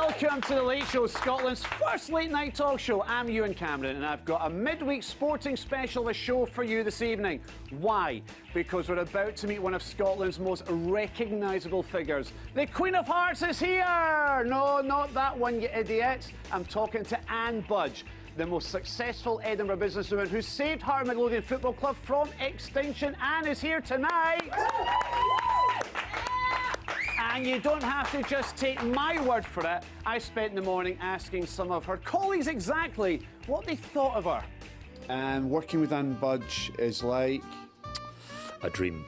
Welcome to The Late Show, Scotland's first late-night talk show. I'm Ewan Cameron, and I've got a midweek sporting special of a show for you this evening. Why? Because we're about to meet one of Scotland's most recognisable figures. The Queen of Hearts is here! No, not that one, you idiot. I'm talking to Anne Budge, the most successful Edinburgh businesswoman who saved Heart Midlothian Football Club from extinction. Anne is here tonight. And you don't have to just take my word for it. I spent the morning asking some of her colleagues exactly what they thought of her. And working with Anne Budge is like a dream.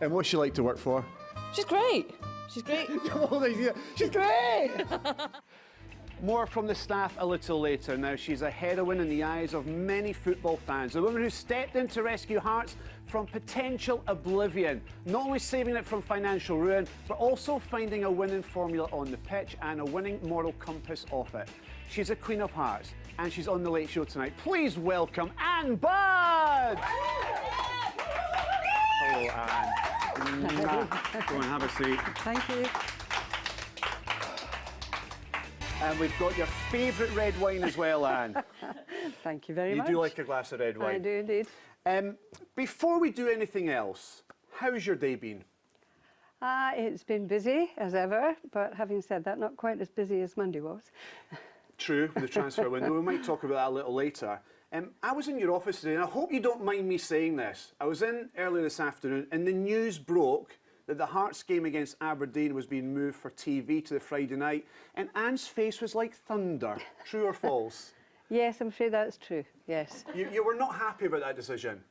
And what's she like to work for? She's great. She's great. She's great! More from the staff a little later. Now, she's a heroine in the eyes of many football fans. A woman who stepped in to rescue Hearts from potential oblivion. Not only saving it from financial ruin, but also finding a winning formula on the pitch and a winning moral compass off it. She's a Queen of Hearts, and she's on The Late Show tonight. Please welcome Anne Budge! Hello, Anne. Go and have a seat. Thank you. And we've got your favourite red wine as well, Anne. Thank you very much. You do like a glass of red wine? I do indeed. Before we do anything else, how's your day been? It's been busy, as ever, but having said that, not quite as busy as Monday was. True, with the transfer window. We might talk about that a little later. I was in your office today, and I hope you don't mind me saying this. I was in earlier this afternoon, and the news broke that the Hearts game against Aberdeen was being moved for TV to the Friday night, and Anne's face was like thunder. True or false? Yes, I'm afraid that's true, yes. You were not happy about that decision?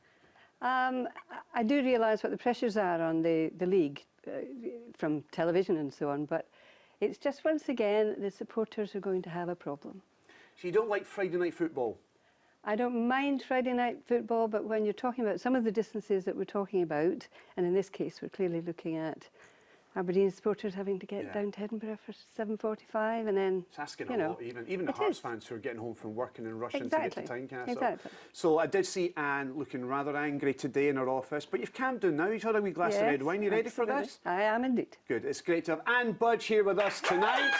I do realise what the pressures are on the league from television and so on, but it's just, once again, the supporters are going to have a problem. So you don't like Friday night football? I don't mind Friday night football, but when you're talking about some of the distances that we're talking about, and in this case we're clearly looking at Aberdeen supporters having to get down to Edinburgh for 7:45, and then it's asking a lot, even the Hearts fans who are getting home from work and then rushing to get to Tynecastle. Exactly. So I did see Anne looking rather angry today in her office, but you've calmed down now. You've had a wee glass of red wine. You ready for this? I am indeed. Good. It's great to have Anne Budge here with us tonight.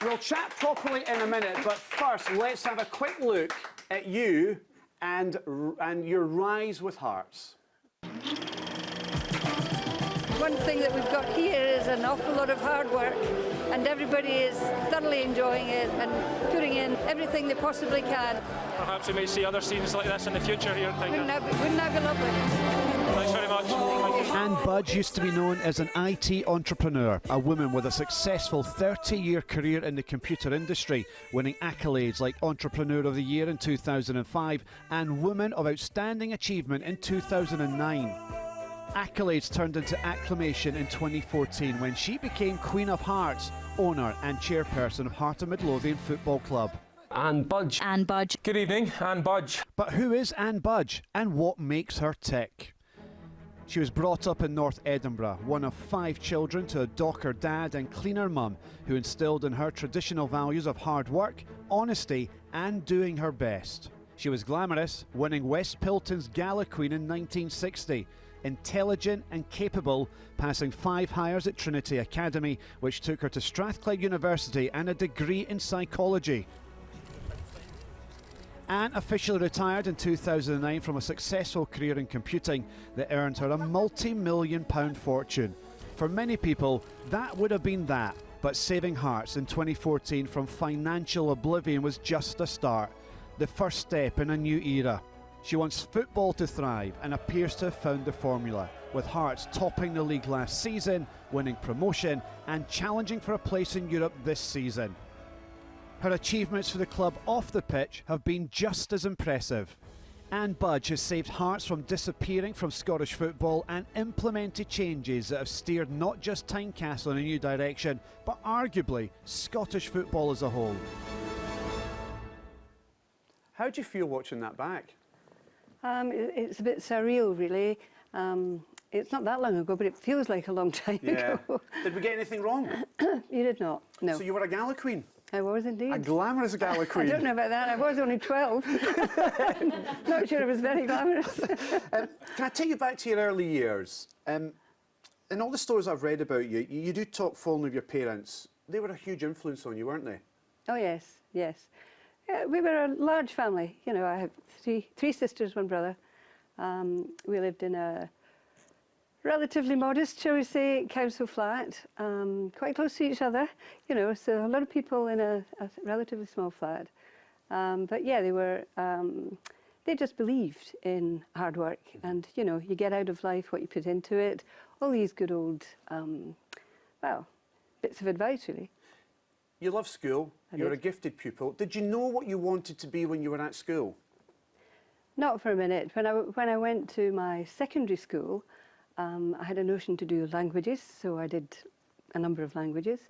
We'll chat properly in a minute, but first let's have a quick look at you and your rise with Hearts. One thing that we've got here is an awful lot of hard work, and everybody is thoroughly enjoying it and putting in everything they possibly can. Perhaps we may see other scenes like this in the future here at Tynecastle. Wouldn't that be lovely? Thanks very much. Thank you. Anne Budge used to be known as an IT entrepreneur, a woman with a successful 30-year career in the computer industry, winning accolades like Entrepreneur of the Year in 2005 and Woman of Outstanding Achievement in 2009. Accolades turned into acclamation in 2014 when she became Queen of Hearts, owner and chairperson of Heart of Midlothian Football Club. Anne Budge. Anne Budge. Good evening, Anne Budge. But who is Anne Budge and what makes her tick? She was brought up in North Edinburgh, one of 5 children to a docker dad and cleaner mum who instilled in her traditional values of hard work, honesty and doing her best. She was glamorous, winning West Pilton's Gala Queen in 1960, intelligent and capable, passing 5 hires at Trinity Academy, which took her to Strathclyde University and a degree in psychology. Anne officially retired in 2009 from a successful career in computing that earned her a multi-million-pound fortune. For many people, that would have been that, but saving Hearts in 2014 from financial oblivion was just a start, the first step in a new era. She wants football to thrive and appears to have found the formula, with Hearts topping the league last season, winning promotion and challenging for a place in Europe this season. Her achievements for the club off the pitch have been just as impressive. Anne Budge has saved Hearts from disappearing from Scottish football and implemented changes that have steered not just Tynecastle in a new direction, but arguably Scottish football as a whole. How do you feel watching that back? It's a bit surreal, really. It's not that long ago, but it feels like a long time ago. Did we get anything wrong? You did not, no. So you were a Gala Queen? I was indeed. A glamorous Gala Queen? I don't know about that. I was only 12. Not sure it was very glamorous. Can I take you back to your early years? In all the stories I've read about you, you do talk fondly of your parents. They were a huge influence on you, weren't they? Oh yes, yes. We were a large family. You know, I have three sisters, one brother. We lived in a relatively modest, shall we say, council flat, quite close to each other. You know, so a lot of people in a relatively small flat. But yeah, they were. They just believed in hard work, and you know, you get out of life what you put into it. All these good old, well, bits of advice, really. You love school. You're a gifted pupil. Did you know what you wanted to be when you were at school? Not for a minute. When I went to my secondary school, I had a notion to do languages, so I did a number of languages.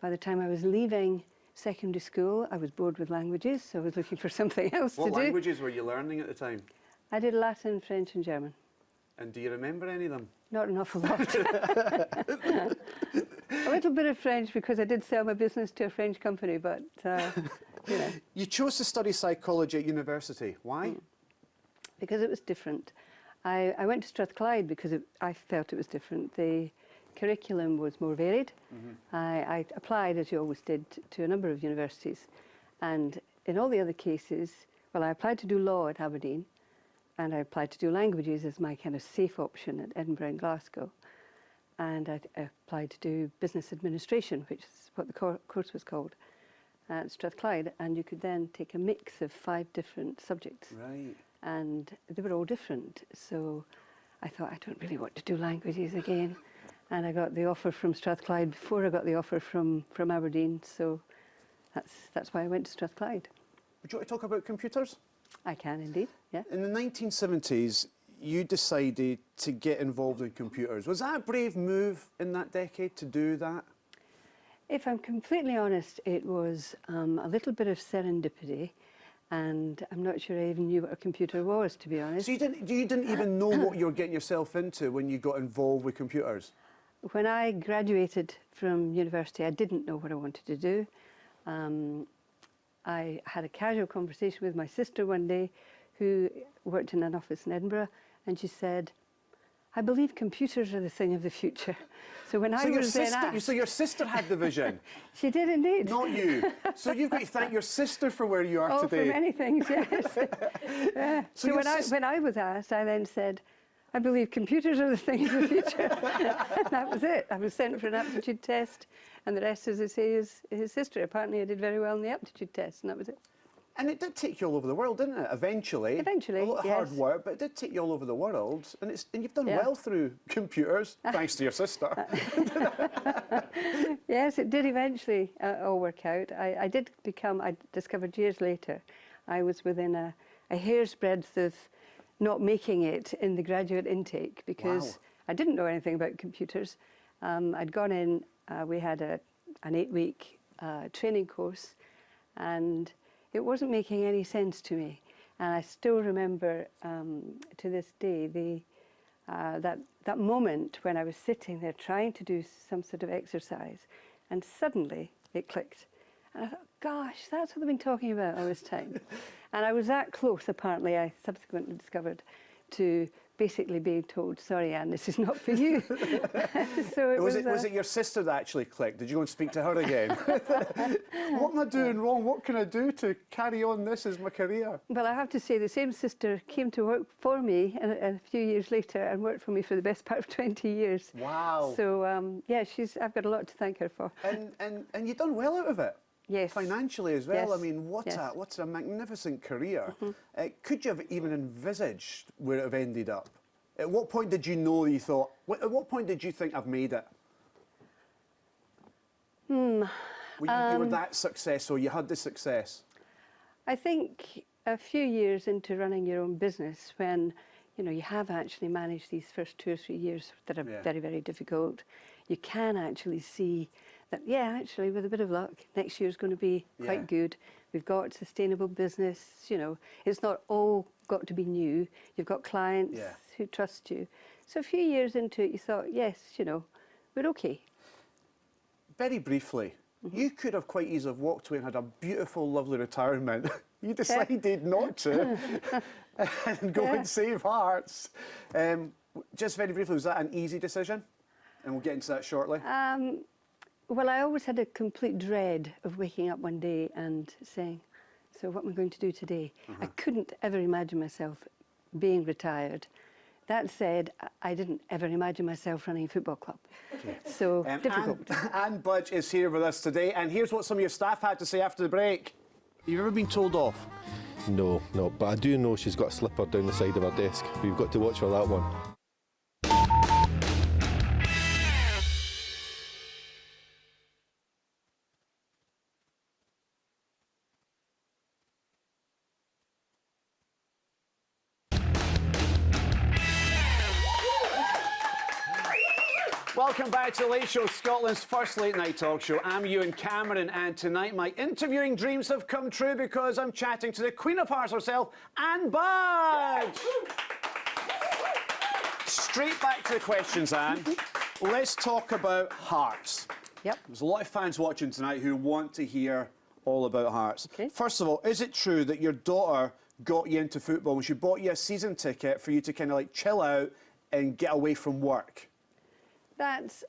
By the time I was leaving secondary school, I was bored with languages, so I was looking for something else to do. What languages were you learning at the time? I did Latin, French and German. And do you remember any of them? Not an awful lot. A little bit of French because I did sell my business to a French company, but you know. You chose to study psychology at university. Why? Because it was different. I went to Strathclyde because I felt it was different. The curriculum was more varied. I applied, as you always did, to a number of universities. And in all the other cases, well, I applied to do law at Aberdeen, and I applied to do languages as my kind of safe option at Edinburgh and Glasgow. And I applied to do business administration, which is what the course was called, at Strathclyde. And you could then take a mix of 5 different subjects. Right. And they were all different. So I thought, I don't really want to do languages again. And I got the offer from Strathclyde before I got the offer from Aberdeen. So that's why I went to Strathclyde. Would you want to talk about computers? I can indeed, yeah. In the 1970s, you decided to get involved in computers. Was that a brave move in that decade to do that? If I'm completely honest, it was a little bit of serendipity. And I'm not sure I even knew what a computer was, to be honest. So you didn't even know what you were getting yourself into when you got involved with computers? When I graduated from university, I didn't know what I wanted to do. I had a casual conversation with my sister one day, who worked in an office in Edinburgh, and she said, I believe computers are the thing of the future. So when I was then asked... So your sister had the vision? She did indeed. Not you. So you've got to thank your sister for where you are today. Oh, for many things, yes. Yeah. So when I was asked, I then said, I believe computers are the thing of the future. That was it. I was sent for an aptitude test, and the rest, as I say, is his sister. Apparently I did very well in the aptitude test, and that was it. And it did take you all over the world, didn't it? Eventually. Eventually, a lot of yes. hard work, but it did take you all over the world. And you've done well through computers, thanks to your sister. Yes, it did eventually all work out. I discovered years later, I was within a hair's breadth of not making it in the graduate intake because I didn't know anything about computers. I'd gone in, we had an 8-week training course, and it wasn't making any sense to me. And I still remember to this day that moment when I was sitting there trying to do some sort of exercise, and suddenly it clicked. And I thought, gosh, that's what they've been talking about all this time. And I was that close, apparently, I subsequently discovered, to basically being told, sorry, Anne, this is not for you. So was it your sister that actually clicked? Did you go and speak to her again? What am I doing wrong? What can I do to carry on this as my career? Well, I have to say, the same sister came to work for me a few years later and worked for me for the best part of 20 years. Wow. So, yeah, I've got a lot to thank her for. And you've done well out of it. Yes. Financially as well. Yes. I mean, what's a magnificent career. Could you have even envisaged where it have ended up? At what point did you know you thought, at what point did you think I've made it? You were that successful, you had the success. I think a few years into running your own business, when you have actually managed these first 2 or 3 years that are very, very difficult, you can actually see that, actually, with a bit of luck, next year's going to be quite good. We've got sustainable business, it's not all got to be new. You've got clients who trust you. So a few years into it, you thought, yes, we're okay. Very briefly, you could have quite easily walked away and had a beautiful, lovely retirement. You decided not to and go and save hearts. Just very briefly, was that an easy decision? And we'll get into that shortly. Well, I always had a complete dread of waking up one day and saying, so what am I going to do today? I couldn't ever imagine myself being retired. That said, I didn't ever imagine myself running a football club. So, difficult. Anne Budge is here with us today, and here's what some of your staff had to say after the break. You've ever been told off? No, but I do know she's got a slipper down the side of her desk. We've got to watch for that one. Welcome back to The Late Show, Scotland's first late night talk show. I'm Ewan Cameron, and tonight my interviewing dreams have come true because I'm chatting to the Queen of Hearts herself, Anne Budge. Straight back to the questions, Anne. Let's talk about Hearts. Yep. There's a lot of fans watching tonight who want to hear all about Hearts. Okay. First of all, is it true that your daughter got you into football when she bought you a season ticket for you to kind of like chill out and get away from work? That's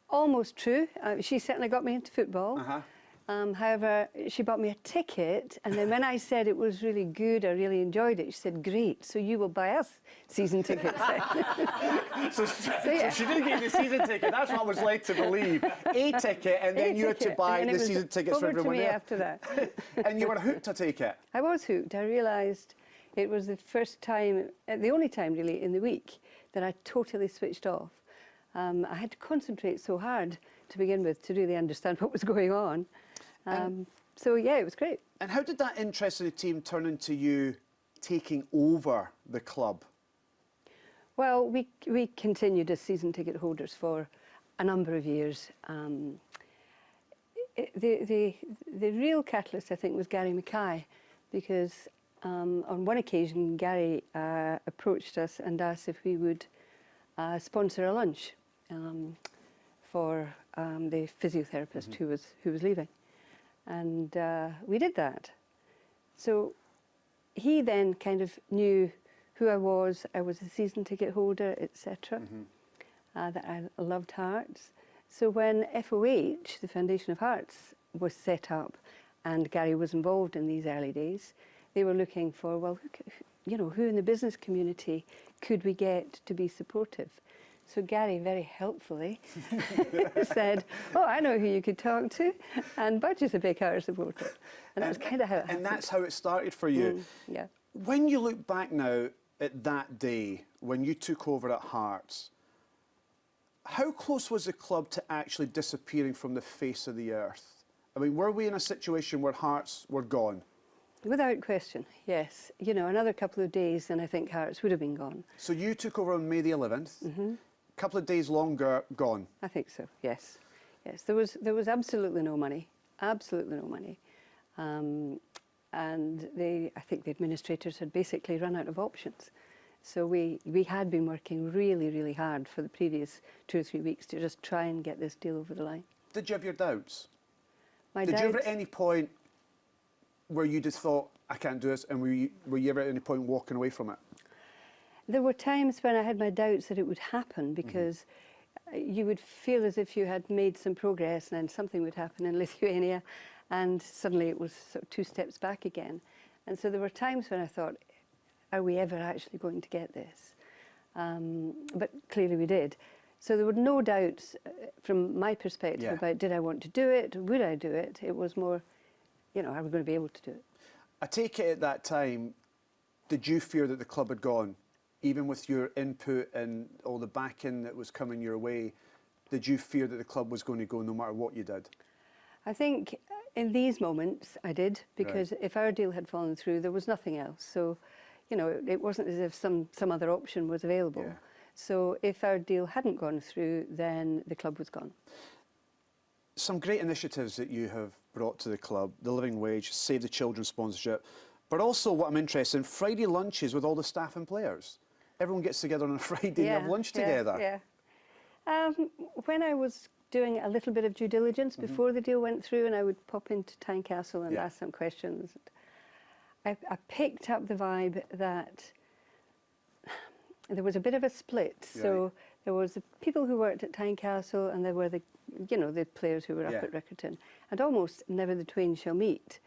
almost true. She certainly got me into football. However, she bought me a ticket, and then when I said it was really good, I really enjoyed it, she said, great, so you will buy us season tickets then. So she didn't get you the season ticket. That's what I was led to believe. A ticket, and then you had to buy the season tickets for everyone over to me else. after that. And you were hooked, I take it? I was hooked. I realised it was the first time, the only time really in the week, that I totally switched off. I had to concentrate so hard to begin with to really understand what was going on. So yeah, it was great. And how did that interest in the team turn into you taking over the club? Well, we continued as season ticket holders for a number of years. The real catalyst, I think, was Gary Mackay, because on one occasion Gary approached us and asked if we would sponsor a lunch for the physiotherapist who was leaving, and we did that. So he then kind of knew who I was. I was a season ticket holder, etc. That I loved Hearts. So when FOH, the Foundation of Hearts, was set up, and Gary was involved in these early days, they were looking for, well, who in the business community could we get to be supportive? So Gary very helpfully said, oh, I know who you could talk to, and Budge is a big Hearts supporter. And that's kind of how it happened. And that's how it started for you. Yeah. When you look back now at that day, when you took over at Hearts, how close was the club to actually disappearing from the face of the earth? I mean, were we in a situation where Hearts were gone? Without question, yes. Another couple of days and I think Hearts would have been gone. So you took over on May the 11th. A couple of days longer, gone. I think so, yes. Yes, there was absolutely no money, absolutely no money. And I think the administrators had basically run out of options. So we had been working really, really hard for the previous 2 or 3 weeks to just try and get this deal over the line. Did you have your doubts? Did you ever at any point where you just thought, I can't do this, and were you ever at any point walking away from it? There were times when I had my doubts that it would happen, because you would feel as if you had made some progress and then something would happen in Lithuania and suddenly it was sort of 2 steps back again. And so there were times when I thought, are we ever actually going to get this? But clearly we did. So there were no doubts from my perspective about did I want to do it, would I do it? It was more, are we going to be able to do it? I take it at that time, did you fear that the club had gone? Even with your input and all the backing that was coming your way, did you fear that the club was going to go no matter what you did? I think in these moments I did, because if our deal had fallen through, there was nothing else. So, it wasn't as if some other option was available. Yeah. So if our deal hadn't gone through, then the club was gone. Some great initiatives that you have brought to the club, the living wage, Save the Children sponsorship, but also what I'm interested in, Friday lunches with all the staff and players. Everyone gets together on a Friday and have lunch together. Yeah. When I was doing a little bit of due diligence before the deal went through, and I would pop into Tynecastle and ask some questions, I picked up the vibe that there was a bit of a split. So There was the people who worked at Tynecastle, and there were the, you know, the players who were up Yeah. at Riccarton. And almost never the twain shall meet.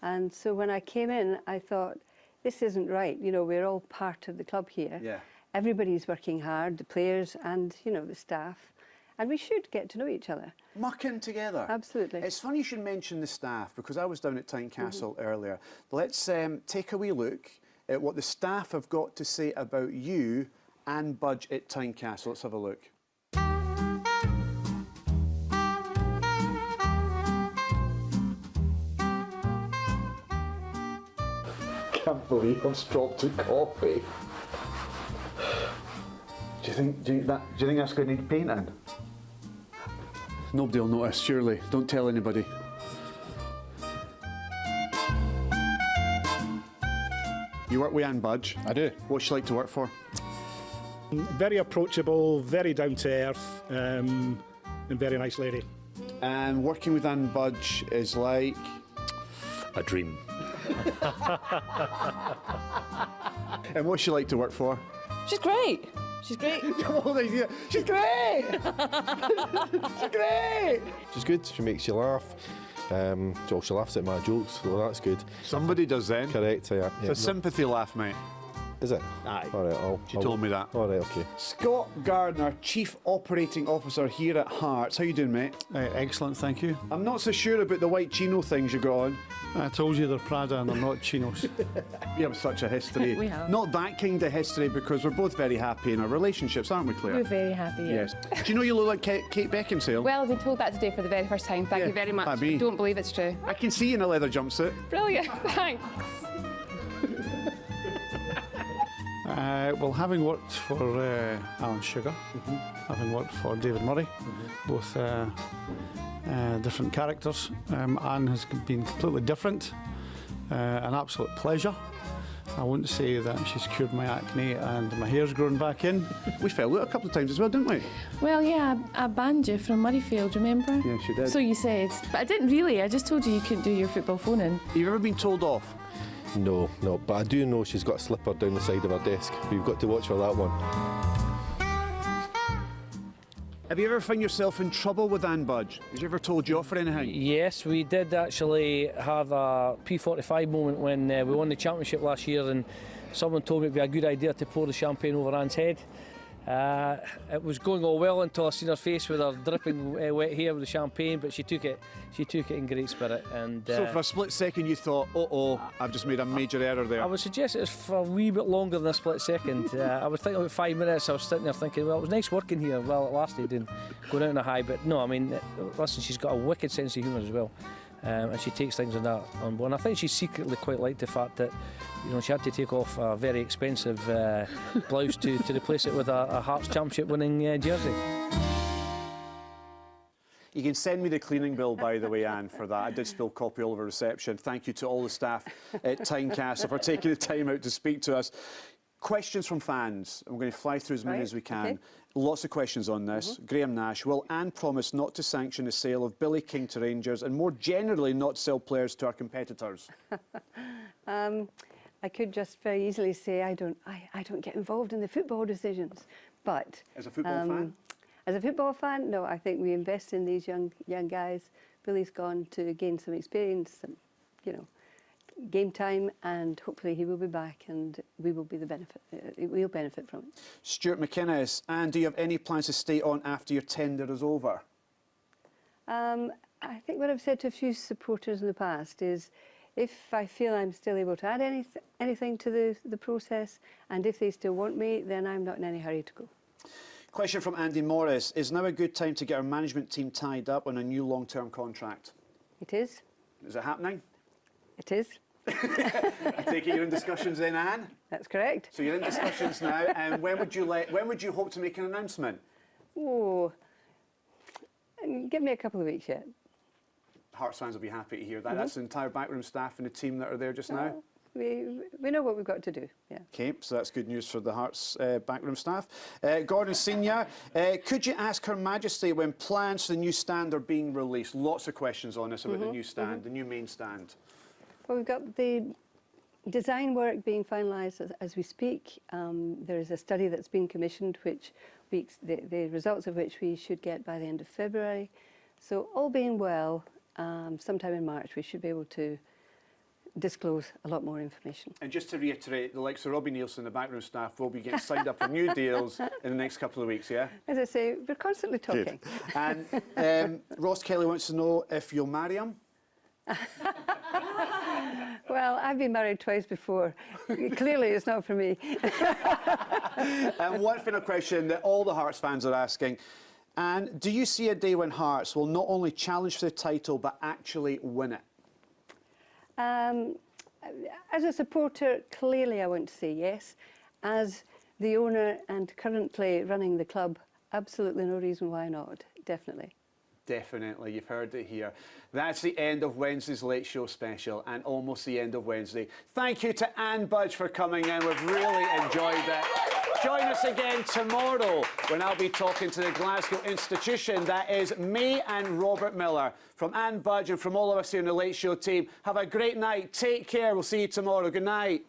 And so when I came in, I thought, this isn't right. You know, we're all part of the club here. Yeah. Everybody's working hard, the players and, you know, the staff. And we should get to know each other. Mucking together. Absolutely. It's funny you should mention the staff, because I was down at Tynecastle earlier. Let's take a wee look at what the staff have got to say about you and Budge at Tynecastle. Let's have a look. Can't believe I've dropped a coffee. Do you think that's going to need painting? Nobody will notice, surely. Don't tell anybody. You work with Anne Budge. I do. What's she like to work for? Very approachable, very down to earth, and very nice lady. And working with Anne Budge is like... A dream. And what's she like to work for? She's great. She's great. Oh, she's great! She's great! She's good. She makes you laugh. She laughs at my jokes, so that's good. Somebody does then. Correct, yeah. It's a sympathy laugh, mate. Is it? Aye. All right, She told me that. All right, okay. Scott Gardner, Chief Operating Officer here at Hearts. How you doing, mate? Excellent, thank you. I'm not so sure about the white chino things you got on. I told you they're Prada and they're not chinos. We have such a history. We have. Not that kind of history, because we're both very happy in our relationships, aren't we, Claire? We're very happy. Yeah. Yes. Do you know you look like Kate Beckinsale? Well, I've been told that today for the very first time. Thank Yeah, you very much. that'd be- Don't believe it's true. I can see you in a leather jumpsuit. Brilliant. Thanks. Well, having worked for Alan Sugar, having worked for David Murray, both different characters, Anne has been completely different, an absolute pleasure. I wouldn't say that she's cured my acne and my hair's grown back in. We fell out a couple of times as well, didn't we? Well, yeah, I banned you from Murrayfield, remember? Yes, you did. So you said. But I didn't really. I just told you you couldn't do your football phone-in. Have you ever been told off? No, but I do know she's got a slipper down the side of her desk. We've got to watch for that one. Have you ever found yourself in trouble with Anne Budge? Has she ever told you off for anything? Yes, we did actually have a P45 moment when we won the championship last year, and someone told me it'd be a good idea to pour the champagne over Anne's head. It was going all well until I seen her face with her dripping wet hair with the champagne, but she took it in great spirit. And So for a split second you thought, I've just made a major error there. I would suggest it was for a wee bit longer than a split second. I was thinking about 5 minutes. I was sitting there thinking, well, it was nice working here while it lasted and going out on a high. But no, I mean, listen, she's got a wicked sense of humour as well. And she takes things on board. And I think she secretly quite liked the fact that, you know, she had to take off a very expensive blouse to replace it with a Hearts Championship winning jersey. You can send me the cleaning bill, by the way, Anne, for that. I did spill coffee all over reception. Thank you to all the staff at Tynecastle for taking the time out to speak to us. Questions from fans. I'm going to fly through as many as we can. Okay. Lots of questions on this. Graham Nash, will Anne promise not to sanction the sale of Billy King to Rangers and more generally not sell players to our competitors? I could just very easily say I don't get involved in the football decisions, but As a football fan? As a football fan, no. I think we invest in these young guys. Billy's gone to gain some experience, some, you know, game time, and hopefully he will be back, and we will be the benefit. We'll benefit from it. Stuart McInnes, Anne, do you have any plans to stay on after your tender is over? I think what I've said to a few supporters in the past is, if I feel I'm still able to add anything to the process, and if they still want me, then I'm not in any hurry to go. Question from Andy Morris. Is now a good time to get our management team tied up on a new long-term contract? It is. Is it happening? It is. I take it you're in discussions then, Anne? That's correct. So you're in discussions now, and when would you hope to make an announcement? Oh, give me a couple of weeks yet. Hearts fans will be happy to hear that. That's the entire backroom staff and the team that are there just now. We know what we've got to do, yeah. Okay, so that's good news for the Hearts backroom staff. Gordon Senior, could you ask Her Majesty when plans for the new stand are being released? Lots of questions on this about the new stand, the new main stand. Well, we've got the Design work being finalised as we speak. There is a study that's been commissioned, which the results of which we should get by the end of February. So all being well, sometime in March we should be able to disclose a lot more information. And just to reiterate, the likes of Robbie Nielsen, the backroom staff, will be getting signed up for new deals in the next couple of weeks, yeah? As I say, we're constantly talking. And Ross Kelly wants to know if you'll marry him. Well, I've been married twice before. Clearly, it's not for me. And one final question that all the Hearts fans are asking. And do you see a day when Hearts will not only challenge for the title, but actually win it? As a supporter, clearly I want to say yes. As the owner and currently running the club, absolutely no reason why not, definitely. Definitely, you've heard it here. That's the end of Wednesday's Late Show special and almost the end of Wednesday. Thank you to Anne Budge for coming in. We've really enjoyed it. Join us again tomorrow when I'll be talking to the Glasgow institution. That is me and Robert Miller. From Anne Budge and from all of us here in the Late Show team, have a great night. Take care. We'll see you tomorrow. Good night.